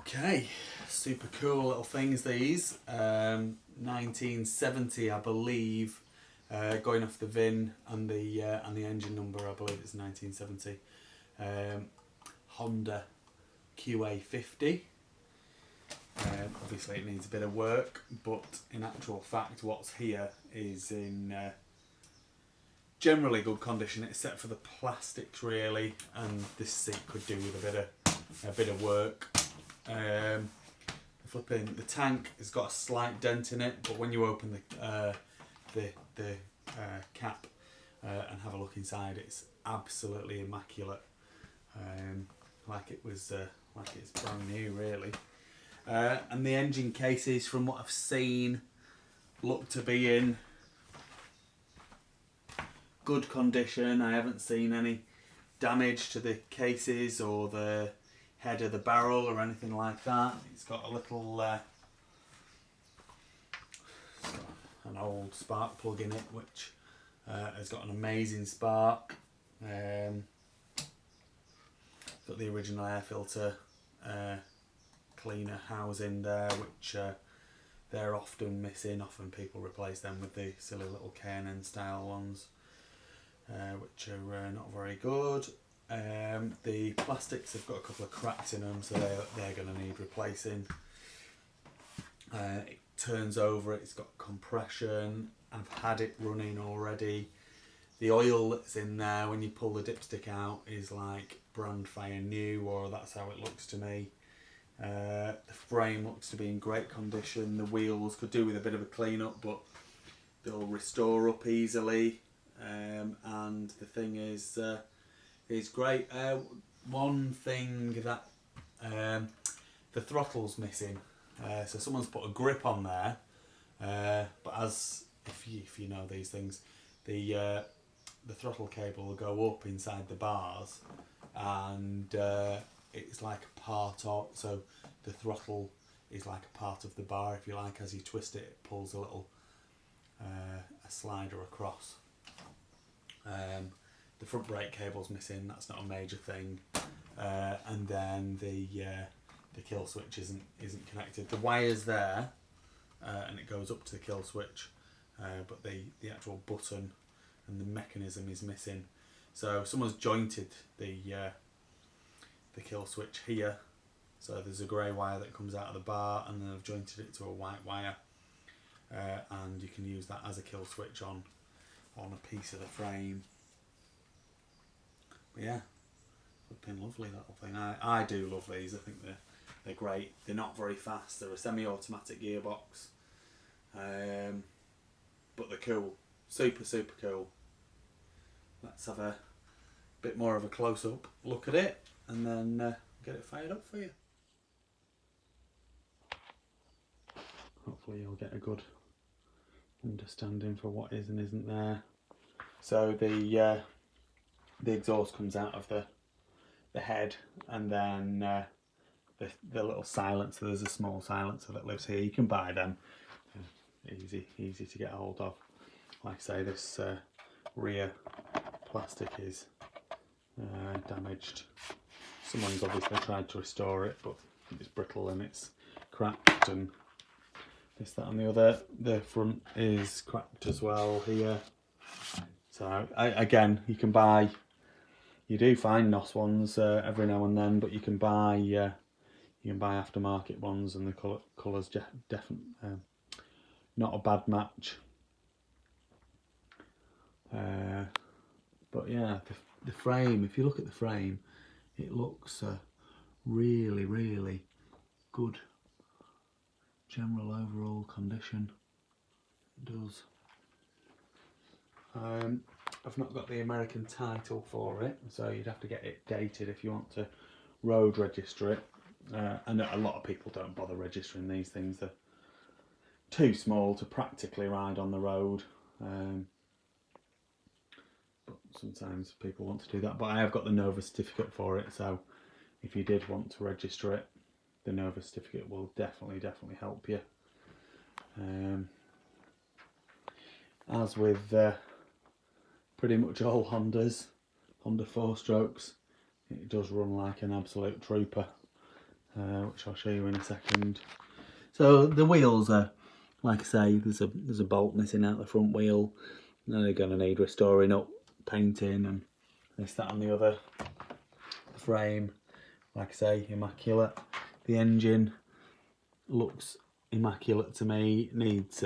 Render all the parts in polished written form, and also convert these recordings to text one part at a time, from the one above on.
Okay, super cool little things these. 1970, I believe, going off the VIN and the engine number. I believe it's 1970. Honda Qa50. Obviously, it needs a bit of work, but in actual fact, what's here is in generally good condition, except for the plastics, really. And this seat could do with a bit of work. The tank has got a slight dent in it, but when you open the cap and have a look inside, it's absolutely immaculate, like it's brand new, really. And the engine cases, from what I've seen, look to be in good condition. I haven't seen any damage to the cases or the head of the barrel or anything like that. It's got a little an old spark plug in it, which has got an amazing spark. Got the original air filter cleaner housing there, which they're often missing. Often people replace them with the silly little K&N style ones, which are not very good. The plastics have got a couple of cracks in them, so they're going to need replacing. It turns over, it's got compression. I've had it running already. The oil that's in there when you pull the dipstick out is like brand fire new, or that's how it looks to me. The frame looks to be in great condition. The wheels could do with a bit of a clean up, but they'll restore up easily. And the thing is great. One thing that the throttle's missing. So someone's put a grip on there, but as if you know these things, the throttle cable will go up inside the bars, and it's like a part of. So the throttle is like a part of the bar, if you like. As you twist it, it pulls a little a slider across. The front brake cable's missing. That's not a major thing, and then the kill switch isn't connected. The wire's there, and it goes up to the kill switch, but the actual button and the mechanism is missing. So someone's jointed the kill switch here. So there's a grey wire that comes out of the bar, and then I've jointed it to a white wire, and you can use that as a kill switch on a piece of the frame. But yeah, flipping lovely little thing. I do love these. I think they're great. They're not very fast. They're a semi-automatic gearbox, but they're cool. Super cool. Let's have a bit more of a close-up look at it, and then get it fired up for you. Hopefully you'll get a good understanding for what is and isn't there. So the exhaust comes out of the head, and then the little silencer. There's a small silencer that lives here. You can buy them. Easy to get hold of. Like I say, this rear plastic is damaged. Someone's obviously tried to restore it, but it's brittle and it's cracked, and this, that and the other. The front is cracked as well here. So again, you do find NOS ones every now and then, but you can buy aftermarket ones, and the colour's definitely not a bad match. But yeah, the frame, if you look at the frame, it looks really good general overall condition. It does. I've not got the American title for it, so you'd have to get it dated if you want to road register it. And a lot of people don't bother registering these things. They're too small to practically ride on the road. But sometimes people want to do that. But I have got the Nova certificate for it, so if you did want to register it, the Nova certificate will definitely help you. As with pretty much all Hondas, Honda 4-strokes, it does run like an absolute trooper. which I'll show you in a second. So the wheels are, like I say, there's a bolt missing out the front wheel. Now they're going to need restoring up, painting and this, that and the other. The frame, like I say, immaculate. The engine looks immaculate to me. Needs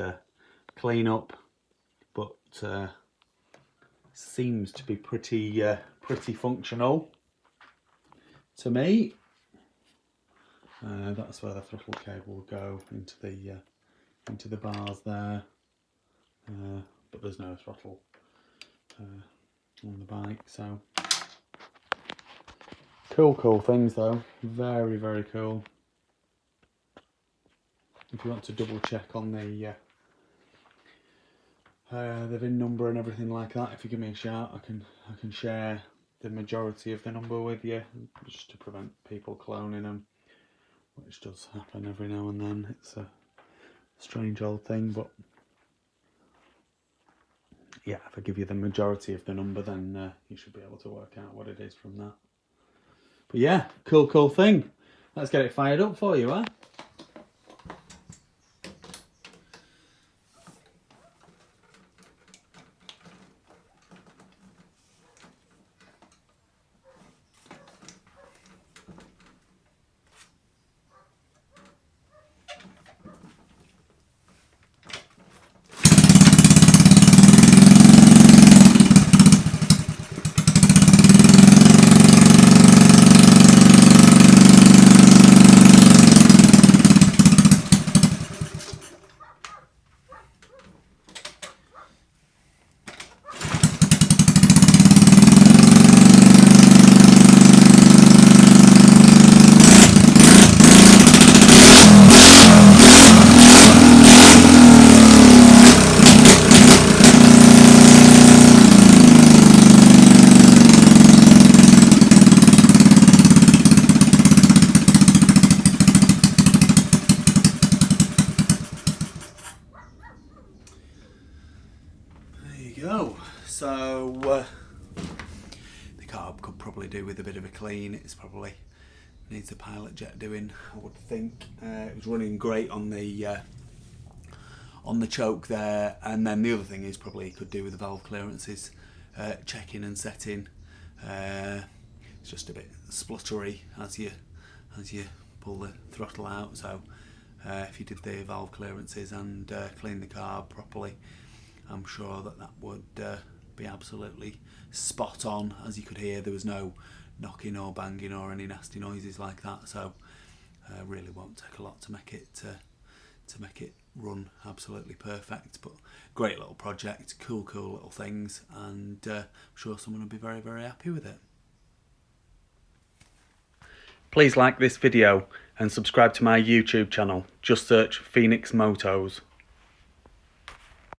clean up, but seems to be pretty functional to me. That's where the throttle cable will go into the bars there, but there's no throttle on the bike. So cool things though, very cool. If you want to double check on the VIN number and everything like that, if you give me a shout, I can share the majority of the number with you, just to prevent people cloning them, which does happen every now and then. It's a strange old thing, but yeah, if I give you the majority of the number, then you should be able to work out what it is from that. But yeah, cool thing. Let's get it fired up for you, huh? Go. So the carb could probably do with a bit of a clean. It's probably needs a pilot jet doing, I would think. It was running great on the choke there, and then the other thing is probably could do with the valve clearances checking and setting. It's just a bit spluttery as you pull the throttle out. So if you did the valve clearances and clean the carb properly, I'm sure that would be absolutely spot on. As you could hear, there was no knocking or banging or any nasty noises like that. So really won't take a lot to make it run absolutely perfect. But great little project, cool little things, and I'm sure someone will be very happy with it. Please like this video and subscribe to my YouTube channel. Just search Phoenix Motos.